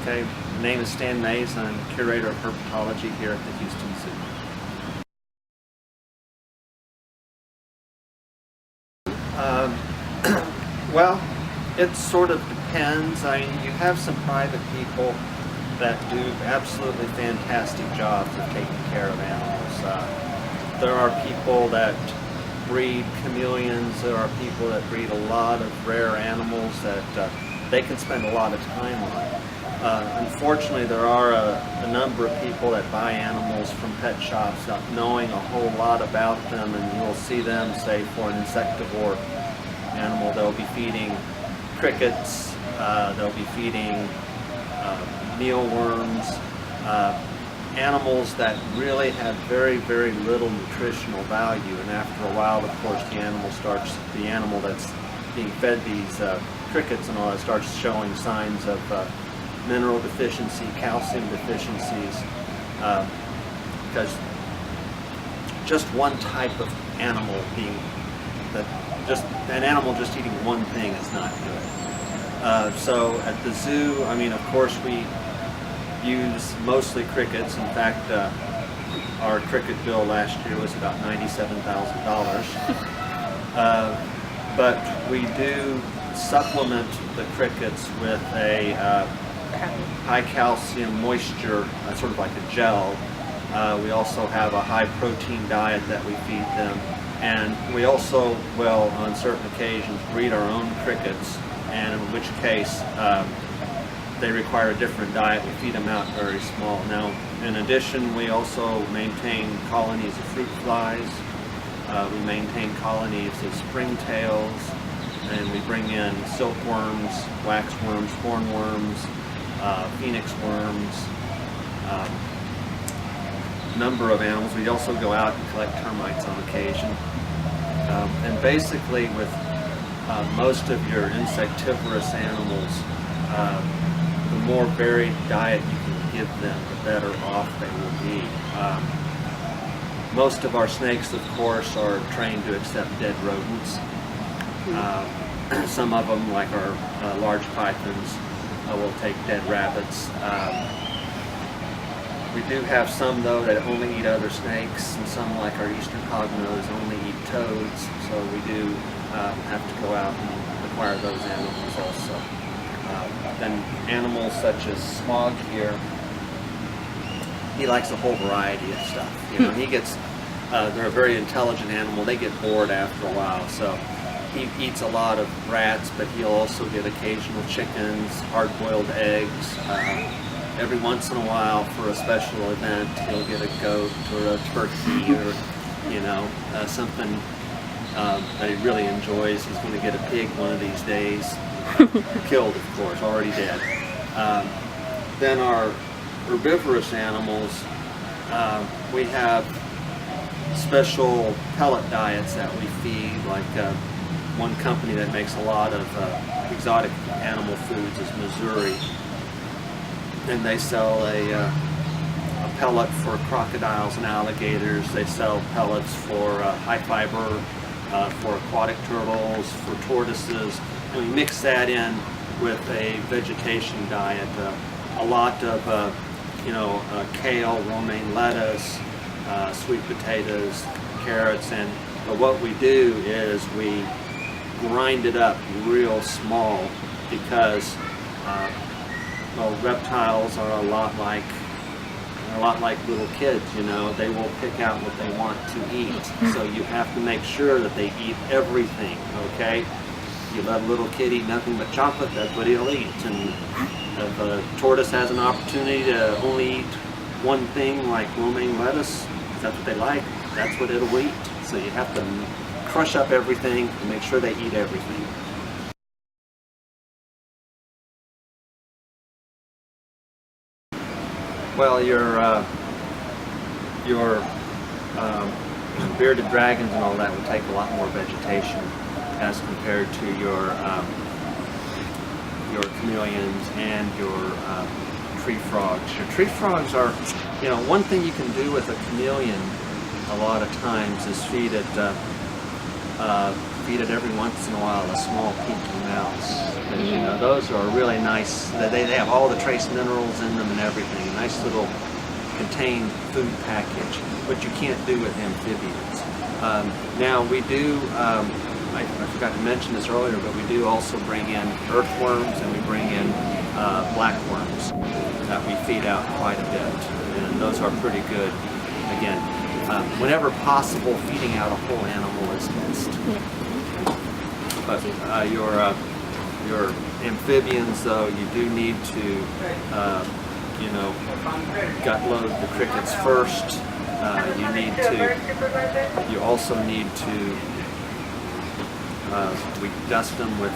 Okay, my name is Stan Mays. I'm curator of herpetology here at the Houston Zoo. Well, it sort of depends. I mean, you have some private people that do absolutely fantastic jobs of taking care of animals. There are people that breed chameleons. There are people that breed a lot of rare animals that they can spend a lot of time on. Unfortunately, there are a number of people that buy animals from pet shops not knowing a whole lot about them, and you'll see them, say, for an insectivore animal, they'll be feeding crickets, they'll be feeding mealworms, animals that really have very, very little nutritional value. And after a while, of course, the animal that's being fed these crickets and all that starts showing signs of mineral deficiency, calcium deficiencies, because just one type of animal an animal just eating one thing is not good. So at the zoo, I mean, of course, we use mostly crickets. In fact, our cricket bill last year was about $97,000. But we do supplement the crickets with a high calcium moisture, sort of like a gel. We also have a high protein diet that we feed them. And we also will, on certain occasions, breed our own crickets, and in which case they require a different diet. We feed them out very small. Now, in addition, we also maintain colonies of fruit flies. We maintain colonies of springtails, and we bring in silkworms, waxworms, hornworms, phoenix worms, number of animals. We also go out and collect termites on occasion. And basically, with most of your insectivorous animals, the more varied diet you can give them, the better off they will be. Most of our snakes, of course, are trained to accept dead rodents. Some of them, like our large pythons, will take dead rabbits. We do have some, though, that only eat other snakes, and some, like our eastern hognose, only eat toads. So we do have to go out and acquire those animals also. Then animals such as Smog here, he likes a whole variety of stuff. You know, they're a very intelligent animal. They get bored after a while, so he eats a lot of rats, but he'll also get occasional chickens, hard-boiled eggs. Every once in a while, for a special event, he'll get a goat or a turkey or, something that he really enjoys. He's going to get a pig one of these days. Killed, of course, already dead. Then our herbivorous animals, we have special pellet diets that we feed, like one company that makes a lot of exotic animal foods is Missouri. And they sell a pellet for crocodiles and alligators. They sell pellets for high fiber, for aquatic turtles, for tortoises. And we mix that in with a vegetation diet. A lot of, kale, romaine lettuce, sweet potatoes, carrots. And what we do is we grind it up real small because reptiles are a lot like little kids. They will pick out what they want to eat. So you have to make sure that they eat everything. Okay, you let a little kid eat nothing but chocolate, that's what he'll eat. And if a tortoise has an opportunity to only eat one thing, like romaine lettuce, if that's what they like, that's what it'll eat. So you have to crush up everything and make sure they eat everything. Well, your bearded dragons and all that would take a lot more vegetation as compared to your chameleons and your tree frogs. Your tree frogs are, one thing you can do with a chameleon a lot of times is feed it feed it every once in a while a small pinky mouse. Because, you know, those are really nice. They have all the trace minerals in them and everything. A nice little contained food package, but you can't do with amphibians. Now we do, I forgot to mention this earlier, but we do also bring in earthworms and we bring in blackworms that we feed out quite a bit, and those are pretty good. Again, whenever possible, feeding out a whole animal is best. But your amphibians, though, you do need to, you know, gut load the crickets first. You also need to, we dust them with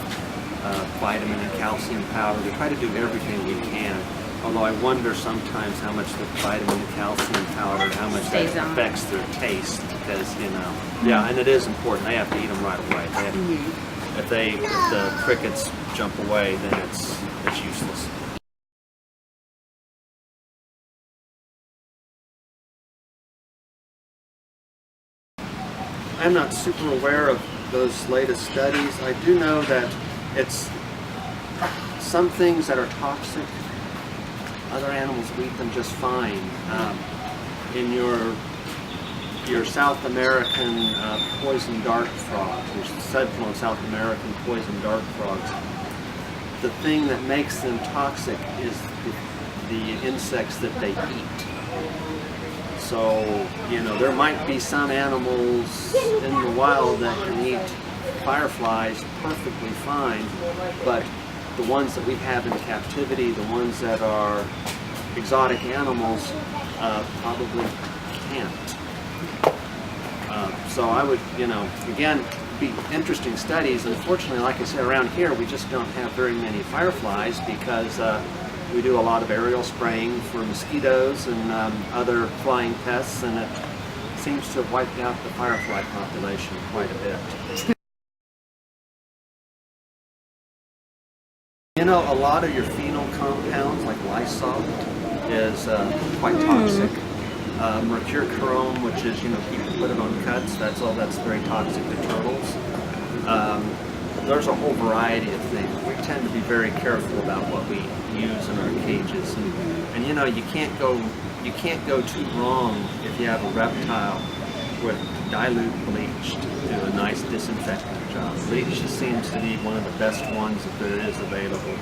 vitamin and calcium powder. We try to do everything we can. Although I wonder sometimes how much the vitamin and calcium powder, how much that affects their taste, because, you know, yeah, and it is important. They have to eat them right away. If the crickets jump away, then it's useless. I'm not super aware of those latest studies. I do know that it's some things that are toxic. Other animals eat them just fine. In your South American poison dart frogs, your Central South American poison dart frogs, the thing that makes them toxic is the insects that they eat. So, you know, there might be some animals in the wild that can eat fireflies perfectly fine, but the ones that we have in captivity, the ones that are exotic animals, probably can't. So I would, you know, again, be interesting studies. Unfortunately, like I said, around here we just don't have very many fireflies because we do a lot of aerial spraying for mosquitoes and other flying pests, and it seems to have wiped out the firefly population quite a bit. You know, a lot of your phenol compounds, like Lysol, is quite toxic. Mercurochrome, which is, you know, people put it on cuts, that's very toxic to turtles. There's a whole variety of things. We tend to be very careful about what we use in our cages, and you know, you can't go too wrong if you have a reptile with dilute bleach to do a nice disinfectant job. Bleach just seems to be one of the best ones that there is available.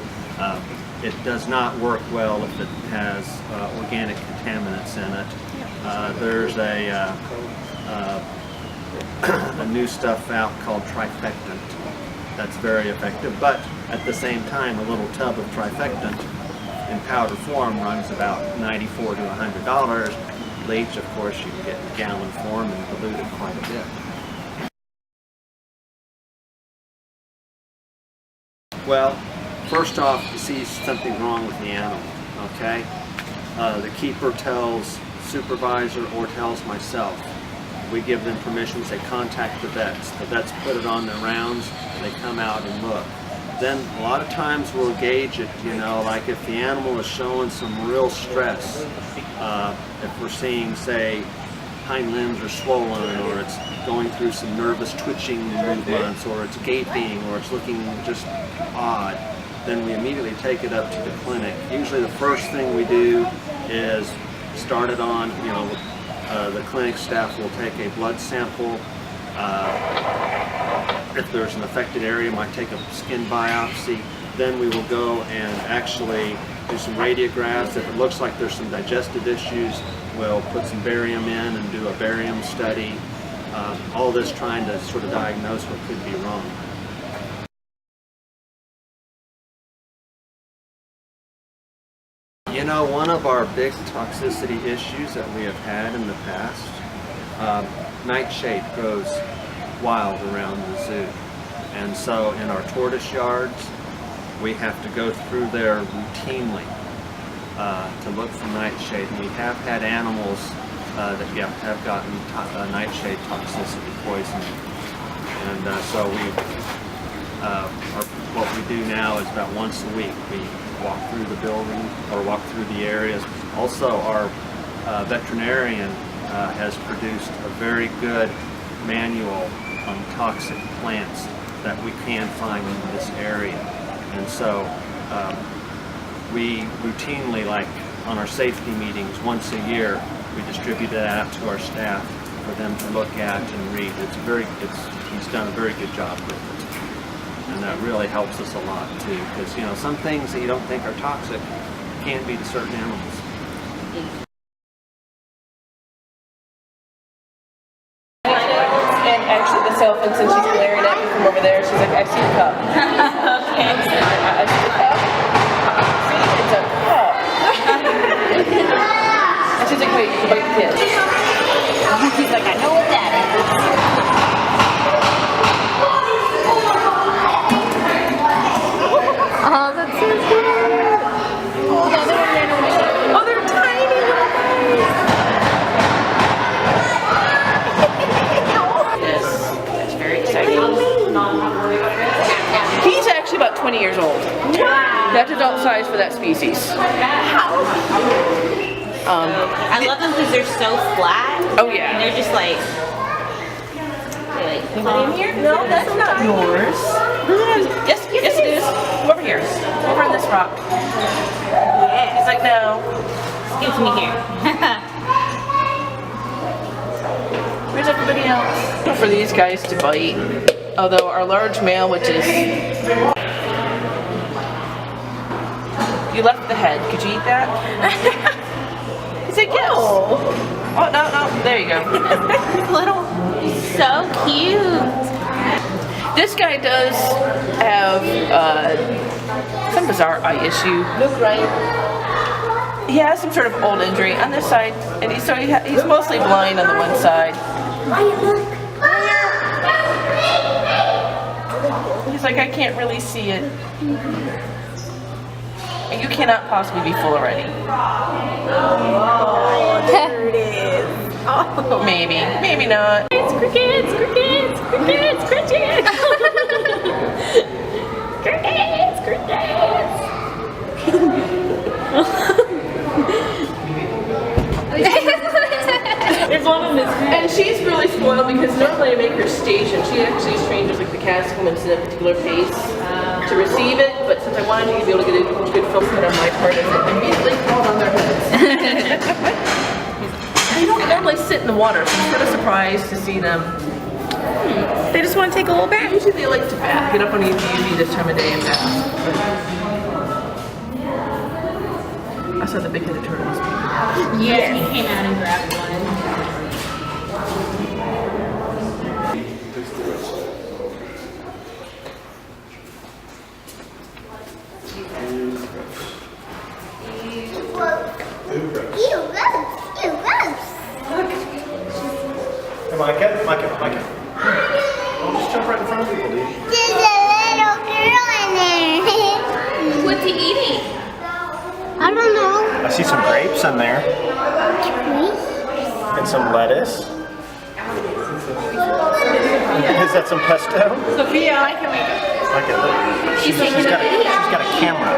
It does not work well if it has organic contaminants in it. There's a new stuff out called trifectant that's very effective, but at the same time, a little tub of trifectant in powder form runs about $94 to $100. Bleach, of course, you can get in gallon form and dilute it quite a bit. Well, first off, you see something wrong with the animal, okay? The keeper tells supervisor or tells myself. We give them permission, say contact the vets. The vets put it on their rounds, they come out and look. Then a lot of times we'll gauge it, you know, like if the animal is showing some real stress, if we're seeing, say, hind limbs are swollen, or it's going through some nervous twitching movements, or it's gaping, or it's looking just odd, then we immediately take it up to the clinic. Usually the first thing we do is start it on, you know, the clinic staff will take a blood sample. If there's an affected area, might take a skin biopsy. Then we will go and actually do some radiographs. If it looks like there's some digestive issues, we'll put some barium in and do a barium study. All this trying to sort of diagnose what could be wrong. You know, one of our big toxicity issues that we have had in the past, nightshade grows wild around the zoo. And so in our tortoise yards, we have to go through there routinely to look for nightshade. And we have had animals that have gotten nightshade toxicity poisoning. And so what we do now is about once a week we walk through the building or walk through the areas. Also, our veterinarian has produced a very good manual toxic plants that we can find in this area. And so we routinely, like on our safety meetings once a year, we distribute that out to our staff for them to look at and read. He's done a very good job with it. And that really helps us a lot too, because you know, some things that you don't think are toxic can be to certain animals. And actually the elephant, since she's glaring at me from over there, she's like, I see a cup. Okay. I see a cup. See, it's a cup. And she's like, wait, you can bite the kid. He's like, I know what that is. Oh, that's so cute. Oh, they're tiny little guys. That's very exciting. He's actually about 20 years old. Wow. That's adult size for that species. I love them because they're so flat. Oh yeah. And they're just like, in here? No, that's not yours. Yes, yes it is. Come over here. Over on this rock. yeah. He's like, no. Give it to me here. Where's everybody else? For these guys to bite. Although our large male, which is... You left the head. Could you eat that? He's like, yes. Oh, no, there you go. Little, so cute. This guy does have some bizarre eye issue. Look right. He has some sort of old injury on this side, and he's mostly blind on the one side. He's like, I can't really see it. And you cannot possibly be full already. Oh, there it is. Oh. Maybe, maybe not. It's crickets, crickets, crickets, crickets. Crickets, crickets. There's one of them. And she's really spoiled because normally I make her station. She actually is trained just like the cats come in at a particular pace to receive it, but since I wanted you to be able to get a good focus on my part, I immediately crawled on their heads. They don't normally sit in the water, so I'm sort of surprised to see them. They just want to take a little bath. Usually they like to bath, get up on the UV this time of day and bath. I saw the big-headed turtles. Yeah, he came out and grabbed one. Micah. Don't just jump right in front of people, dude. There's a little girl in there. What's he eating? I don't know. I see some grapes in there. And some lettuce. Is that some pesto? Sophia, I can make it. She's got a camera.